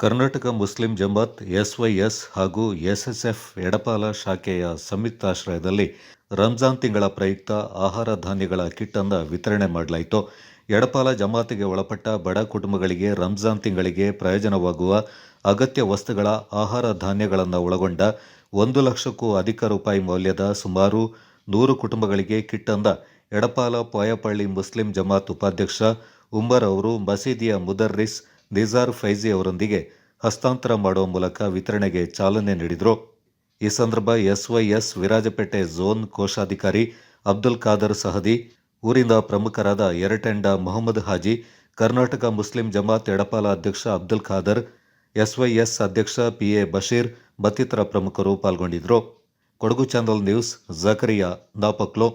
Karnataka Muslim Jamaat SYS ಹಾಗೂ SSF Edapala ಶಾಖೆಯ ಸಂಯುಕ್ತಾಶ್ರಯದಲ್ಲಿ ರಂಜಾನ್ ತಿಂಗಳ ಪ್ರಯುಕ್ತ ಆಹಾರ ಧಾನ್ಯಗಳ ಕಿಟ್ ಅನ್ನು ವಿತರಣೆ ಮಾಡಲಾಯಿತು. ಎಡಪಾಲ ಜಮಾತಿಗೆ ಒಳಪಟ್ಟ ಬಡ ಕುಟುಂಬಗಳಿಗೆ ರಂಜಾನ್ ತಿಂಗಳಿಗೆ ಪ್ರಯೋಜನವಾಗುವ ಅಗತ್ಯ ವಸ್ತುಗಳ ಆಹಾರ ಧಾನ್ಯಗಳನ್ನು ಒಳಗೊಂಡ 1,00,000ಕ್ಕೂ ಅಧಿಕ ರೂಪಾಯಿ ಮೌಲ್ಯದ ಸುಮಾರು 100 ಕುಟುಂಬಗಳಿಗೆ ಕಿಟ್ ಅನ್ನು ಎಡಪಾಲ ಪೋಯಪಳ್ಳಿ ಮುಸ್ಲಿಂ ಜಮಾತ್ ಉಪಾಧ್ಯಕ್ಷ ಉಮ್ಮರ್ ಅವರು ಮಸೀದಿಯ ಮುದರ್ರಿಸ್ ನಿಜಾರ್ ಫೈಜಿ ಅವರೊಂದಿಗೆ ಹಸ್ತಾಂತರ ಮಾಡುವ ಮೂಲಕ ವಿತರಣೆಗೆ ಚಾಲನೆ ನೀಡಿದರು. ಈ ಸಂದರ್ಭ ಎಸ್ವೈಎಸ್ ವಿರಾಜಪೇಟೆ ಝೋನ್ ಕೋಶಾಧಿಕಾರಿ ಅಬ್ದುಲ್ ಖಾದರ್ ಸಹದಿ, ಊರಿನ ಪ್ರಮುಖರಾದ ಯರಟೆಂಡ ಮೊಹಮ್ಮದ್ ಹಾಜಿ, ಕರ್ನಾಟಕ ಮುಸ್ಲಿಂ ಜಮಾತ್ ಎಡಪಾಲ ಅಧ್ಯಕ್ಷ ಅಬ್ದುಲ್ ಖಾದರ್, ಎಸ್ವೈಎಸ್ ಅಧ್ಯಕ್ಷ ಪಿಎ ಬಶೀರ್ ಮತ್ತಿತರ ಪ್ರಮುಖರು ಪಾಲ್ಗೊಂಡಿದ್ದರು. Kodagu channel news, Zakariya ನಾಪಕ್ಲೋ.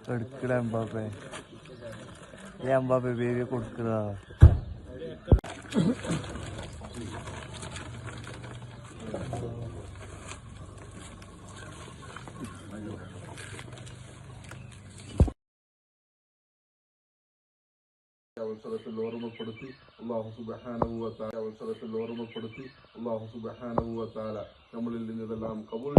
കൊടുക്കട Mbappe, Mbappe baby കൊടുക്കട. അവസരത്തിൽ ഓർമ്മപ്പെടുത്തി അല്ലാഹു സുബ്ഹാനഹു വ തആല അവസരത്തിൽ ഓർമ്മപ്പെടുത്തി അല്ലാഹു സുബ്ഹാനഹു വ തആല നമ്മളിൽ നിന്ന് ഇതെല്ലാം കബൂൽ